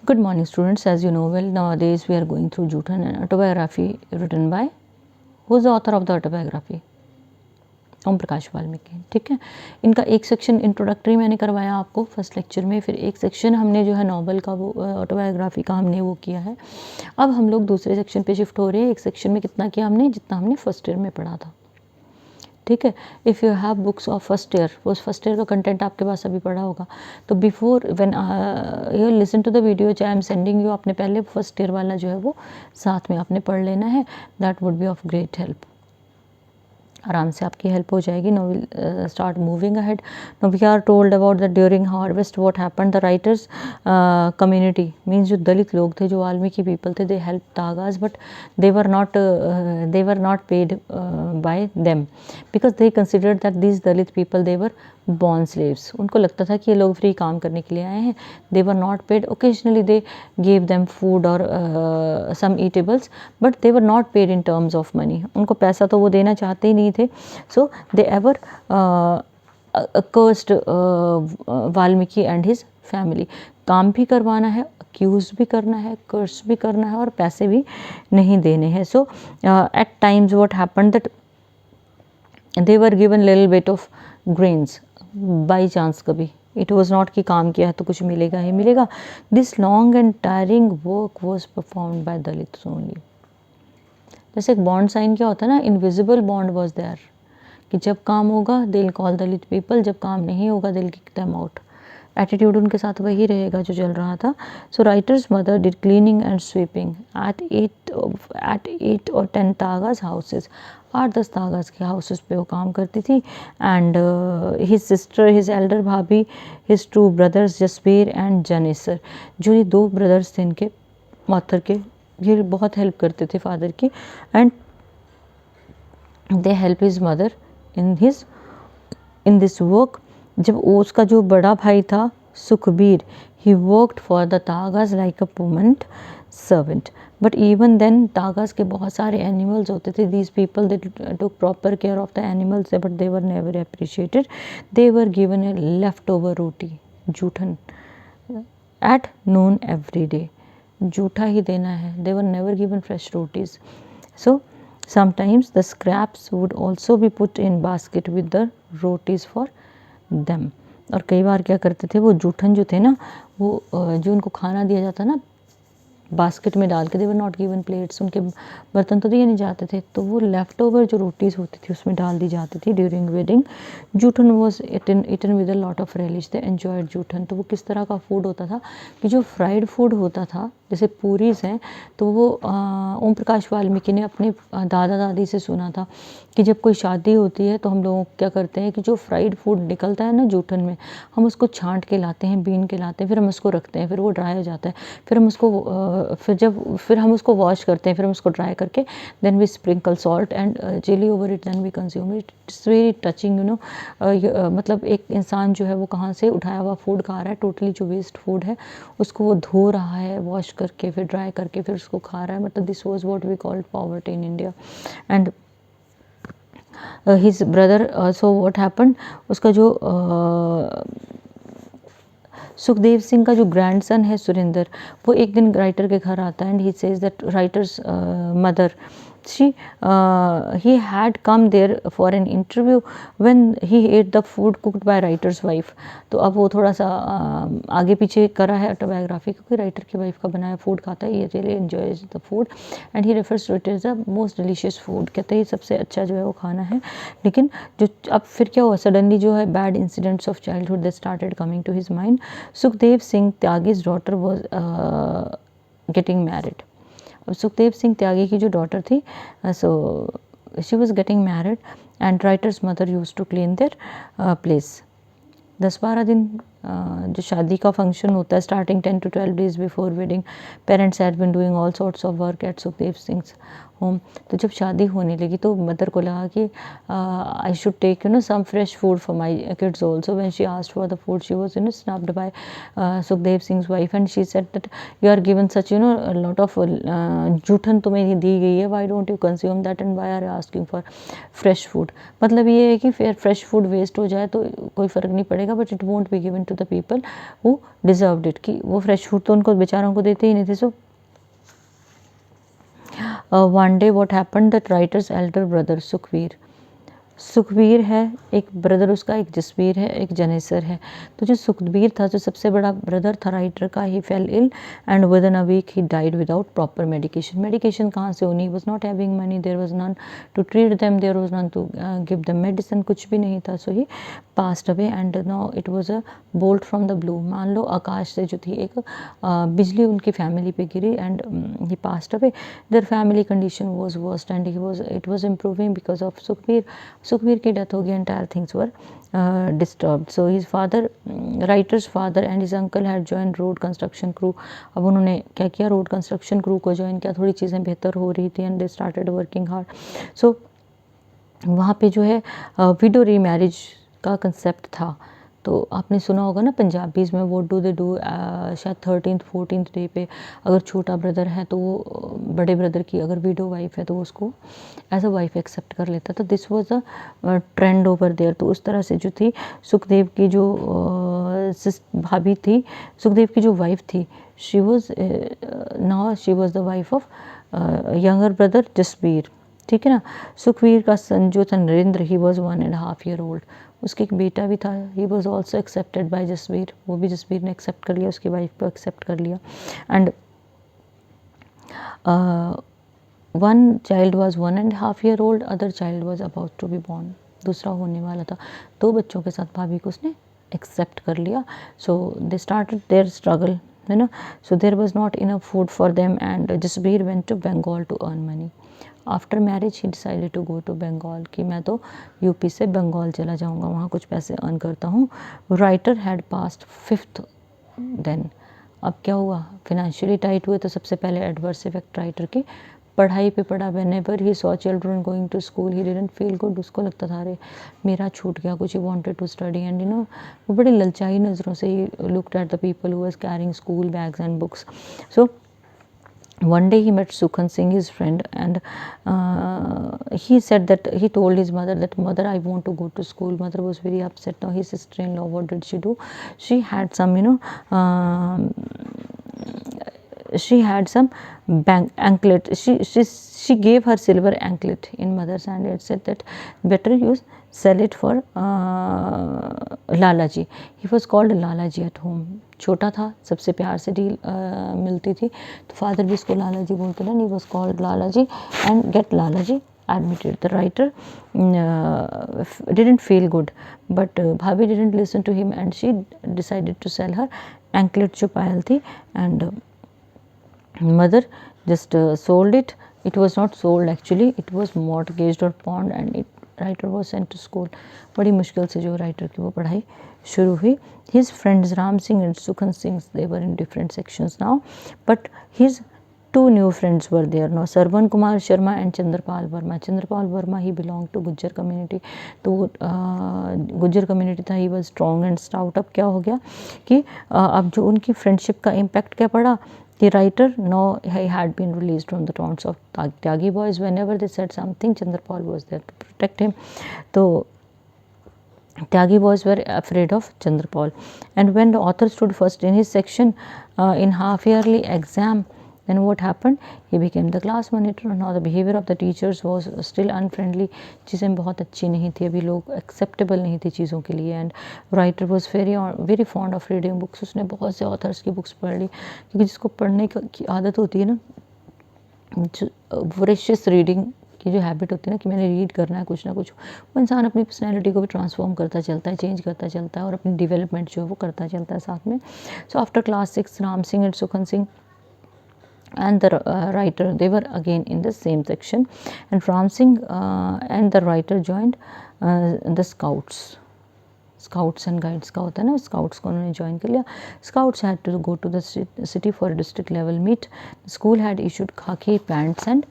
Good morning students. As you know well, nowadays we are going through Juthan, an autobiography written by, who is the author of the autobiography? Om Prakash Valmiki. ठीक है, इनका एक section introductory मैंने करवाया आपको first lecture में, फिर एक सेक्शन हमने जो है नॉवल का वो ऑटोबायोग्राफी का हमने वो किया है। अब हम लोग दूसरे सेक्शन पे शिफ्ट हो रहे हैं। एक सेक्शन में कितना किया हमने, जितना हमने फर्स्ट ईयर में पढ़ा था। ठीक है, if you have books of first year, वो फर्स्ट ईयर का कंटेंट आपके पास अभी पढ़ा होगा, तो before when you listen to the video I am sending you, आपने पहले फर्स्ट ईयर वाला जो है वो साथ में आपने पढ़ लेना है। That would be of great help, आराम से आपकी हेल्प हो जाएगी। Now will start moving ahead. Now we are told about the during harvest what happened, the writer's community means जो दलित लोग थे, जो वाल्मीकि पीपल थे, they help Tagas, but they were not paid by them because they considered that these Dalit people, they were born slaves. उनको लगता था कि ये लोग फ्री काम करने के लिए आए हैं। they were not paid. Occasionally they gave them food or some eatables, but they were not paid in terms of money. उनको पैसा तो वो देना चाहते ही नहीं थे। so they ever cursed Valmiki and his family. काम भी करवाना है, अक्यूज भी करना है, कर्स भी करना है और पैसे भी नहीं देने हैं। So at times what happened that they were given little bit of grains by chance. कभी इट वॉज नॉट कि काम किया है तो कुछ मिलेगा ही मिलेगा। This long and tiring work was performed by Dalits only. जैसे एक बॉन्ड साइन क्या होता है ना, इनविजिबल बॉन्ड वॉज देयर, कि जब काम होगा they will call Dalit people, जब काम नहीं होगा they will kick them out. Attitude उनके साथ वही रहेगा जो चल रहा था। So writer's mother did cleaning and sweeping at 8 or 10 Tagas houses. 8-10 Tagas के हाउसेस पे वो काम करती थी। And his sister, his elder भाभी, his 2 brothers Jasbir and Janesar, जो ये 2 ब्रदर्स थे इनके माथर के, ये बहुत हेल्प करते थे फादर की। And they help his mother in this work. जब उसका जो बड़ा भाई था Sukhbir, he worked for the Tagas like a permanent servant, but even then Tagas के बहुत सारे एनिमल्स होते थे। These people they took proper care of the animals, but they were never appreciated. They were given a left over roti, जूठन, at noon every day. जूठा ही देना है, they were never given fresh rotis. So sometimes the scraps would also be put in basket with the rotis for them. और कई बार क्या करते थे वो जूठन जो थे ना, वो जो उनको खाना दिया जाता ना बास्केट में डाल के, दे वर नॉट गिवन प्लेट्स, उनके बर्तन तो दिए नहीं जाते थे, तो वो लेफ्ट ओवर जो रोटीज़ होती थी उसमें डाल दी जाती थी ड्यूरिंग वेडिंग। जूठन was eaten with a lot of relish, they enjoyed जूठन। तो वो किस तरह का फूड होता था कि जो फ्राइड फूड होता था, जैसे पूरीज हैं, तो वो ओम प्रकाश वाल्मीकि ने अपने दादा दादी से सुना था कि जब कोई शादी होती है तो हम लोग क्या करते हैं कि जो फ्राइड फूड निकलता है ना जूठन में, हम उसको छांट के लाते हैं, बीन के लाते हैं, फिर हम उसको रखते हैं, फिर वो ड्राई हो जाता है, फिर हम उसको फिर हम उसको वॉश करते हैं, फिर हम उसको ड्राई करके then we sprinkle salt and chilli over it, then we consume it. It's very touching, you know. मतलब एक इंसान जो है वो कहाँ से उठाया हुआ फूड खा रहा है, टोटली जो वेस्ट फूड है उसको वो धो रहा है, वॉश करके फिर ड्राई करके फिर उसको खा रहा है। मतलब this was what we called poverty in India. And his brother, so what happened, उसका जो सुखदेव सिंह का जो ग्रैंडसन है सुरेंद्र, वो एक दिन राइटर के घर आता है and he says that writers mother, he had come there for an interview when he ate the food cooked by writer's wife. तो अब वो थोड़ा सा आगे पीछे करा है ऑटोबायोग्राफी, क्योंकि राइटर की वाइफ का बनाया फूड खाता है, ये really enjoys the food and he refers to it is the most delicious food. कहते हैं ये सबसे अच्छा जो है वो खाना है। लेकिन जो अब फिर क्या हुआ, सडनली जो है bad incidents of childhood that started coming to his mind. Sukhdev Singh Tyagi's daughter was getting married. अब सुखदेव सिंह त्यागी की जो डॉटर थी, so she was getting married and writer's mother use to clean their place. 10-12 दिन जो शादी का फंक्शन होता है, starting 10 to 12 days before wedding, parents had been doing all sorts of work at Sukhdev Singh's home. तो जब शादी होने लगी तो मदर को लगा कि I should take some fresh food for my kids also. When she asked for the food, she was snubbed by Sukhdev Singh's wife, and she said that you are given such a lot of जूठन तुम्हें दी गई है, why don't you consume that and why are you asking for fresh food. मतलब ये है कि फिर fresh food waste हो जाए तो कोई फ़र्क नहीं पड़ेगा, but it won't be given to the people who deserved it, कि वो फ्रेश फूड तो उनको बेचारों को देते ही नहीं थे. सो one day what happened, that writer's elder brother Sukhbir है एक ब्रदर उसका, एक जसबीर है, एक जनेसर है. तो जो सुखबीर था, जो सबसे बड़ा ब्रदर था राइटर का, he fell ill and within a week he died without proper medication. Medication कहाँ से होनी, was not having money, there was none to treat them, there was none to give them medicine, कुछ भी नहीं था. So he passed away and now it was a bolt from the blue. मान लो आकाश से जो थी एक बिजली उनकी फैमिली पे गिरी and he passed away. Their family condition was worst and it was improving because of Sukhbir की डेथ हो गई. Entire things were disturbed. So his father, writer's father and his uncle had join road construction crew. अब उन्होंने क्या किया, road construction crew को join किया. थोड़ी चीज़ें बेहतर हो रही थी and they started working hard. So वहाँ पे जो है विडो री मैरिज का कंसेप्ट था. तो आपने सुना होगा ना पंजाबीज़ में, वो डू दे डू शायद 13th 14th डे पे अगर छोटा ब्रदर है तो वो बड़े ब्रदर की अगर विडो वाइफ है तो उसको एज अ वाइफ एक्सेप्ट कर लेता. तो this was a trend over there. तो उस तरह से जो थी सुखदेव की जो भाभी थी, सुखदेव की जो वाइफ थी, she was the wife of younger brother Jasbir. ठीक है ना. सुखवीर का सन जो था Narendra, he was 1.5 year old. उसके एक बेटा भी था, he was also accepted by Jasbir. वो भी जसबीर ने एक्सेप्ट कर लिया, उसकी वाइफ को एक्सेप्ट कर लिया. And one child was 1.5 year old, other child was about to be born. दूसरा होने वाला था. 2 बच्चों के साथ भाभी को उसने एक्सेप्ट कर लिया. So they started their struggle, है ना. So there was not enough food for them and Jasbir went to Bengal to earn money. After marriage he decided to go to Bengal, कि मैं तो यूपी से बंगाल चला जाऊंगा, वहाँ कुछ पैसे अर्न करता हूँ. Writer had passed 5th then. अब क्या हुआ, फिनेंशियली टाइट हुए तो सबसे पहले एडवर्स इफेक्ट राइटर के पढ़ाई पे पड़ा. Whenever he saw children going to school he didn't feel good. उसको लगता था अरे मेरा छूट गया कुछ, he wanted to study and वो बड़ी ललचाई नज़रों से he looked at the people who was carrying school bags and books. So one day he met Sukhan Singh, his friend, and he said that he told his mother that, mother, I want to go to school. Mother was very upset. Now his sister-in-law, what did she do? She had some she had some anklet. She gave her silver anklet in mother's hand and said that better use sell it for Lalaji. He was called Lalaji at home. छोटा था, सबसे प्यार से deal मिलती थी, तो father भी इसको लालाजी बोलते ना. He was called Lalaji and get Lalaji admitted. The writer didn't feel good, but Bhabi didn't listen to him and she decided to sell her anklet जो पायल थी, and mother just sold it. It was not sold actually, it was mortgaged or pawned and writer was sent to school. बड़ी मुश्किल से जो writer की वो पढ़ाई शुरू हुई. His friends Ram Singh and Sukhan Singh, they were in different sections now, but his 2 new friends were there now, Sarvan Kumar Sharma and Chandrapal Verma. Chandrapal Verma, he belonged to Gujjar community. तो Gujjar community था. He was strong and stout. अब क्या हो गया कि अब जो उनकी फ्रेंडशिप का इम्पैक्ट क्या पड़ा कि writer no he had been released from the taunts of Tyagi boys. Whenever they said something, Chandrapal was there to protect him. तो Tyagi boys were afraid of Chandrapal. And when the author stood first in his section in half-yearly exam, then what happened? He became the class monitor. Now the behavior of the teachers was still unfriendly. चीज़ें बहुत अच्छी नहीं थी, अभी लोग acceptable नहीं थी चीज़ों के लिए. And writer was very fond of reading books. उसने बहुत से authors की books पढ़ ली, क्योंकि जिसको पढ़ने की आदत होती है ना, voracious reading की जो हैबिट होती है ना, कि मैंने रीड करना है कुछ ना कुछ, वो इंसान अपनी पर्सनैलिटी को भी ट्रांसफॉर्म करता चलता है, चेंज करता चलता है और अपनी डेवलपमेंट जो है वो करता चलता है साथ में. So after class 6, Ram Singh and सुखन Singh and the writer, they were again in the same section, and Ram Singh and the writer joined the scouts and guides का होता है ना, scouts को उन्होंने join कर लिया. Scouts had to go to the city for a district level meet. The school had issued khaki pants and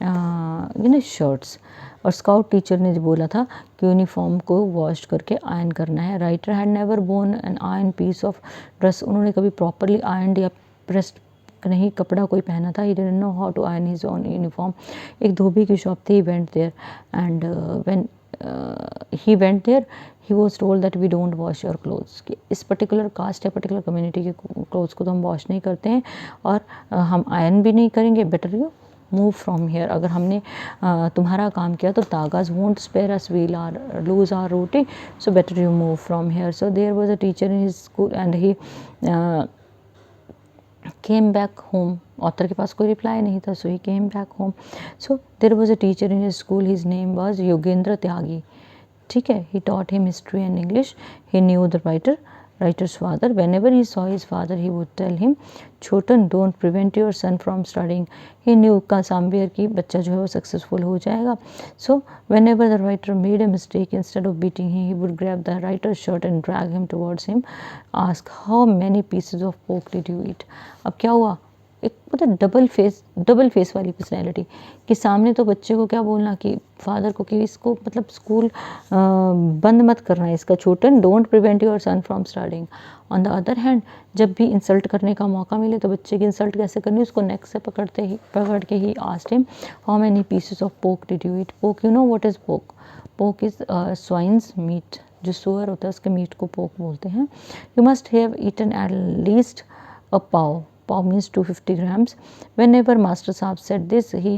shirts. और scout teacher ने बोला था कि यूनिफॉर्म को वॉश करके आयरन करना है। Writer had never borne an iron piece of dress, उन्होंने कभी प्रॉपरली आयरन या प्रेस्ड नहीं कपड़ा कोई पहना था। He didn't know how to iron his own uniform. एक धोबी की शॉप थी, he went there and when he went there he was told that we don't wash your clothes, कि इस पर्टिकुलर कास्ट या पर्टिकुलर कम्युनिटी के clothes को तो हम वॉश नहीं करते हैं और हम आयरन भी नहीं करेंगे, better you move from here. अगर हमने तुम्हारा काम किया तो Tagas won't spare us, we'll are lose our roti, so better you move from here. So there was a teacher in his school and he came back home. Author के पास कोई reply नहीं था, so he came back home. So there was a teacher in his school, his name was Yogendra Tyagi. ठीक है, he taught him history and English. He knew the writer's father. Whenever he saw his father, he would tell him, Chhotan don't prevent your son from studying. He knew का somewhere कि बच्चा जो है वो successful हो जाएगा. So whenever the writer made a mistake, instead of beating him, he would grab the writer's shirt and drag him towards him. Ask, how many pieces of pork did you eat? अब क्या हुआ, एक मतलब double face वाली personality कि सामने तो बच्चे को क्या बोलना कि फादर को कि इसको मतलब स्कूल बंद मत करना है इसका, छोटन don't prevent your sun from starting. On the other hand जब भी इंसल्ट करने का मौका मिले तो बच्चे की इंसल्ट कैसे करनी, उसको नेक से पकड़ के he asked him how many pieces of पोक डिड यू ईट। पोक, यू नो व्हाट इज़ पोक? पोक इज़ स्वाइन्स मीट, जो सुअर होता है उसके मीट को पोक बोलते हैं। You must have eaten at least a पाव means 250 grams. Whenever master साहब said this, he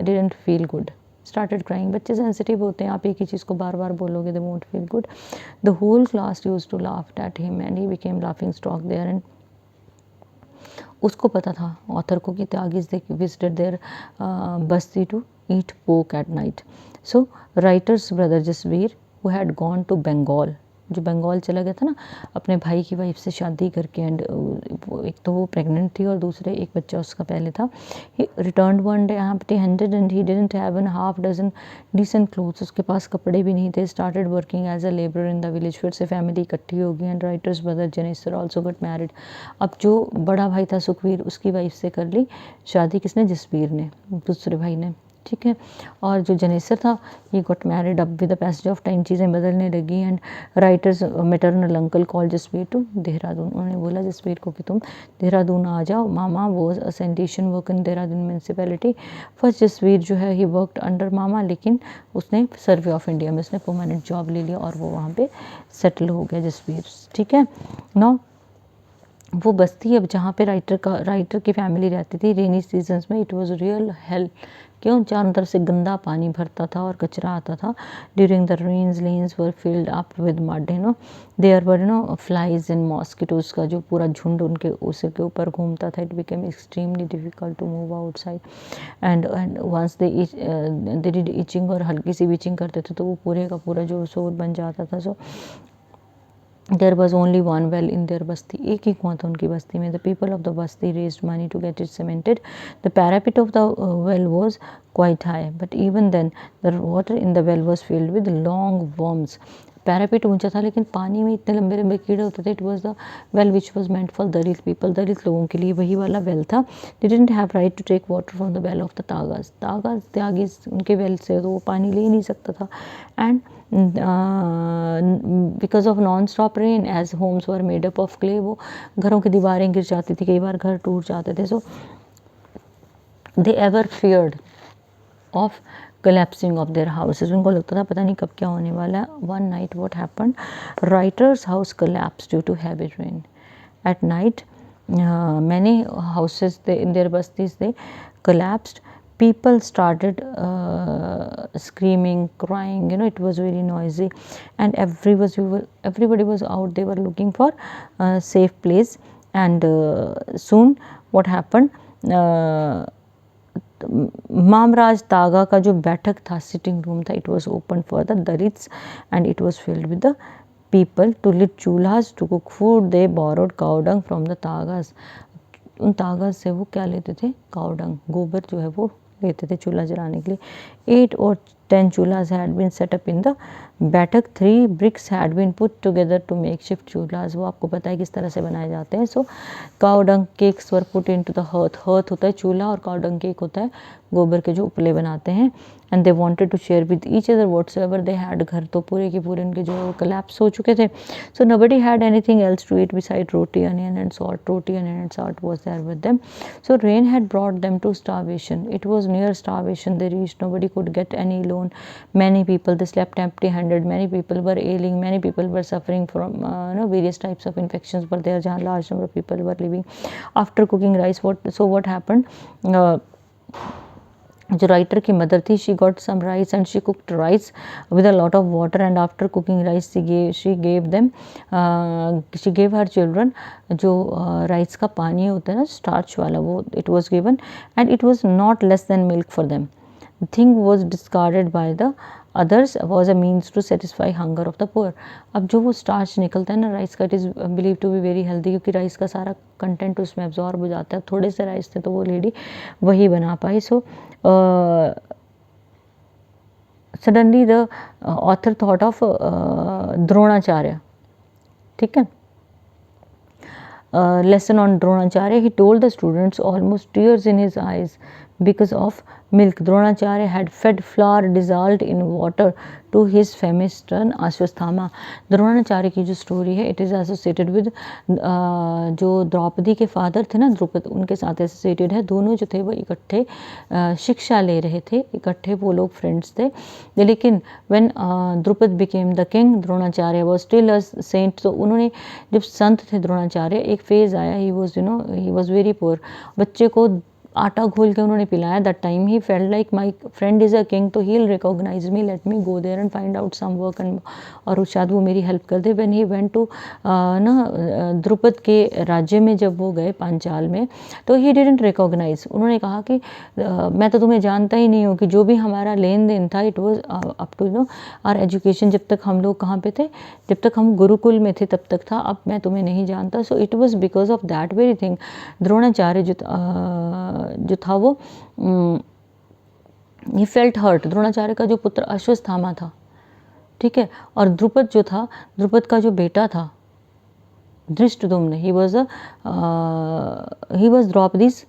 didn't feel good. Started crying. बच्चे सेंसिटिव होते हैं, आप एक ही चीज़ को बार बार बोलोगे they won't feel good. The whole class used to laugh at him and he became laughing stock there. And उसको पता था ऑथर को कि त्यागीज they visited their Basti to eat pork at night. So writer's brother Jasbir, who had gone to Bengal, जो बंगाल चला गया था ना अपने भाई की वाइफ से शादी करके, एंड एक तो वो प्रेग्नेंट थी और दूसरे एक बच्चा उसका पहले था। He return one day empty handed and he didn't have an half dozen decent clothes, उसके पास कपड़े भी नहीं थे। Started working as a labourer in the village, फिर से फैमिली इकट्ठी हो गई। And writer's brother Janesar also got married. अब जो बड़ा भाई था सुखवीर, उसकी वाइफ से कर ली शादी किसने? जसबीर ने, दूसरे भाई ने। ठीक है, और जो जनेसर था ये गॉट मैरिड। अब with the passage of time चीज़ें बदलने लगी। And writer's maternal uncle call Jasbir to Dehradun, उन्होंने बोला जसबीर को कि तुम देहरादून आ जाओ। मामा was a sanitation work in Dehradun municipality. First Jasbir जो है ही वर्कड अंडर मामा, लेकिन उसने सर्वे ऑफ इंडिया में उसने परमानेंट जॉब ले लिया और वो वहाँ पे सेटल हो गया जसबीर। ठीक है, नाउ वो बस्ती अब जहाँ पे राइटर की फैमिली रहती थी, रेनी सीजन्स में इट वाज रियल हेल। क्यों? चारों तरफ से गंदा पानी भरता था और कचरा आता था। During the rains lanes were filled up with mud, there were flies and mosquitoes का जो पूरा झुंड उनके उसके ऊपर घूमता था। It became extremely difficult to move outside and once they did itching, और हल्की सी भी इचिंग करते थे तो वो पूरे का पूरा जो सोर बन जाता था। सो there was only one well in their बस्ती, एक ही कुआं था उनकी बस्ती में। The people of the Basti raised money to get it cemented. The parapet of the well was quite high, but even then the water in the well was filled with long worms. Parapet ऊंचा था लेकिन पानी में इतने लंबे लंबे कीड़े होते थे। It was the well which was meant for Dalit people, Dalit लोगों के लिए वही वाला वेल था। They didn't have right to take water from the well of the Tagas, Tyagis उनके वेल से तो वो पानी ले ही नहीं सकता था। And because of non stop rain age homes were made up of clay, वो घरों की दीवारें गिर जाती थी, कई बार घर टूट जाते थे। So they ever feared of collapsing of their houses, उनको लगता था पता नहीं कब क्या होने वाला है। One night what happened, writer's house collapsed due to heavy rain. At night many houses in their bastis they collapsed. People started screaming, crying, it was very noisy, and everybody was out, they were looking for a safe place. And soon what happened, Mamraj तागा का जो बैठक था, sitting room था, it was open for the Dalits and it was filled with the people to lit chulhas to cook food. They borrowed cow dung from the तागाज, उन तागाज से वो क्या लेते थे? काउडंग, गोबर जो है वो लेते थे चूल्हा जलाने के लिए। 8 or 10 chulhas had been set up in the बैठक. 3 bricks had been put together to make shift chulhas. वो आपको पता है किस तरह से बनाए जाते हैं. So cow dung cakes were put into the hearth. hearth होता है चूल्हा और cow dung cake होता है गोबर के जो उपले बनाते हैं. And they wanted to share with each other whatsoever they had. घर तो पूरे के पूरे उनके जो collapse हो चुके थे. So nobody had anything else to eat beside roti, onion and salt. Roti, onion and salt was there with them. So rain had brought them to starvation. It was near starvation they reached. Nobody could get any loan. Many people, they slept empty-handed. Many people were ailing. Many people were suffering from various types of infections were there. जहाँ large number of people were living. After cooking rice, what happened? जो writer की mother थी, she got some rice and she cooked rice with a lot of water and after cooking rice she gave her children जो rice का पानी होता है ना starch वाला, वो it was given and it was not less than milk for them. Thing was discarded by the others was a means to satisfy hunger of the poor. अब जो वो स्टार्च निकलता है ना राइस का, it is believe to be very healthy, क्योंकि rice का सारा कंटेंट उसमें एब्जॉर्ब हो जाता है. थोड़े से राइस थे तो वो लेडी वही बना पाई. So suddenly the author thought of Dronacharya. ठीक है, lesson on Dronacharya. He told the students, almost tears in his eyes, because of milk. Dronacharya had fed flour dissolved in water to his famous son Ashwasthama. Dronacharya की जो story है, it is associated with जो द्रौपदी के father थे ना द्रुपद, उनके साथ associated है. दोनों जो थे वो इकट्ठे शिक्षा ले रहे थे, इकट्ठे वो लोग फ्रेंड्स थे. लेकिन when Drupad became the king, Dronacharya was still a saint. तो उन्होंने जब संत थे द्रोणाचार्य, एक फेज़ आया, ही वाज वेरी पुअर. बच्चे को आटा घोल के उन्होंने पिलाया. That time he felt like my friend is a king, तो he will recognise me, let me go there and find out some work and, और शायद वो मेरी हेल्प कर दे. When he went to Drupad के राज्य में जब वो गए पांचाल में, तो ही डिडंट रिकॉग्नाइज. उन्होंने कहा कि मैं तो तुम्हें जानता ही नहीं हूँ, कि जो भी हमारा लेन देन था it was up to our education. जब तक हम लोग कहाँ पे थे, जब तक हम गुरुकुल में थे तब तक था, अब मैं तुम्हें नहीं जानता. So it was because of that very thing. Dronacharya जो था वो ही फेल्ट हर्ट. द्रोणाचार्य का जो पुत्र अश्वत्थामा था, ठीक है, और द्रुपद जो था, द्रुपद का जो बेटा था Dhrishtadyumna, he was Draupadi's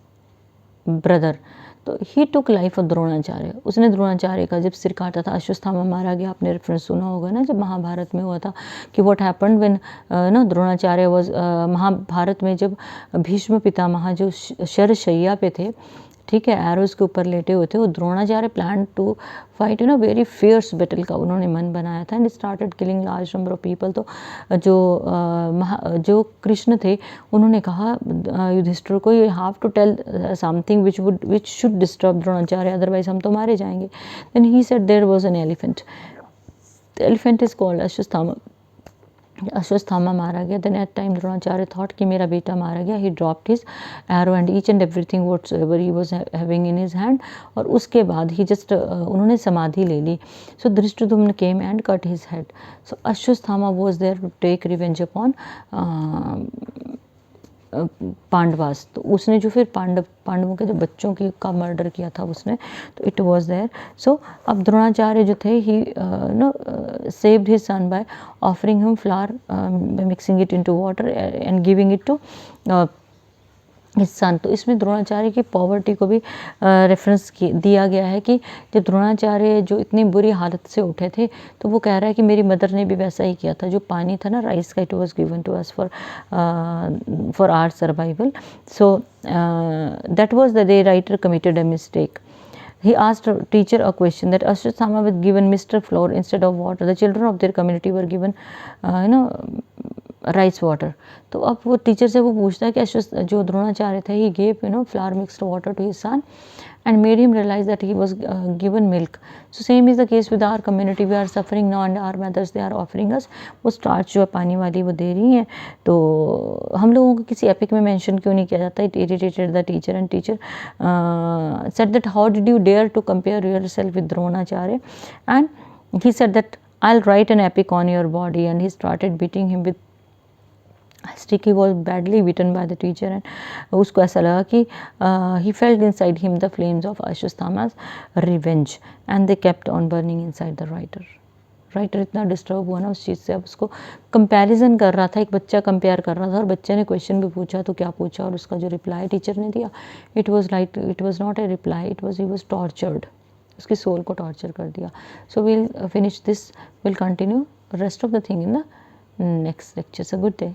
brother. तो ही टुक लाइफ ऑफ द्रोणाचार्य. उसने द्रोणाचार्य का जब सिर काटा था, अश्वत्थामा मारा गया. आपने रेफरेंस सुना होगा ना, जब महाभारत में हुआ था कि what happened when Dronacharya was, Mahabharata में जब भीष्म पितामह जो शरशैया पे थे, ठीक है, एरोज के ऊपर लेटे हुए थे, वो Dronacharya plan to fight very fierce battle का उन्होंने मन बनाया था and started killing large number of people. तो जो कृष्ण थे, उन्होंने कहा युधिष्ठिर को, you have to tell something which should disturb Dronacharya, otherwise हम तो मारे जाएंगे. Then he said there was an elephant. The elephant is called Ashwatthama. Ashwatthama मारा गया. Then at time Dronacharya thought कि मेरा बेटा मारा गया. ही dropped his arrow and each and everything whatsoever he was having in his hand. और उसके बाद ही जस्ट उन्होंने समाधि ले ली. So Dhrishtadyumna came and cut his head. So Ashwatthama was there to take revenge upon Pandavas. तो उसने जो फिर पांडवों के जो बच्चों की का मर्डर किया था उसने, तो इट वाज देयर. सो अब द्रोणाचार्य जो थे, he saved his son by offering him flower, mixing it into water and giving it to his son. तो इसमें द्रोणाचार्य की पॉवर्टी को भी रेफरेंस दिया गया है कि जब द्रोणाचार्य जो इतनी बुरी हालत से उठे थे, तो वो कह रहा है कि मेरी मदर ने भी वैसा ही किया था. जो पानी था ना राइस का, it was given to us for our survival. So that was the day writer committed a mistake. He asked a teacher a question that Ashwatthama was given Mr. Flour instead of water. The children of their community were given, rice water. तो अब वो teacher से वो पूछता है कि जो द्रोणाचार्य थे, he gave flour mixed water to his son and made him realize that he was given milk. So same is the case with our community. We are suffering now and our mothers, they are offering us वो starch जो है पानी वाली वो दे रही हैं. तो हम लोगों को किसी एपिक में मेंशन क्यों नहीं किया जाता? It irritated the teacher and teacher said that how did you dare to compare yourself with Dronacharya? And he said that I'll write an epic on your body, and he started beating him with sarcastic, he was badly beaten by the teacher, and उसको ऐसा लगा कि he felt inside him the flames of Ashwatthama's revenge, and they kept on burning inside the writer. Writer इतना disturb हुआ ना उस चीज़ से, अब उसको कंपैरिजन कर रहा था, एक बच्चा कंपेयर कर रहा था, और बच्चे ने क्वेश्चन भी पूछा तो क्या पूछा, और उसका जो रिप्लाई टीचर ने दिया, it was not a reply, he was tortured, उसकी सोल को टॉर्चर कर दिया. So we'll finish this, will continue rest of the thing in the next lecture. So good day.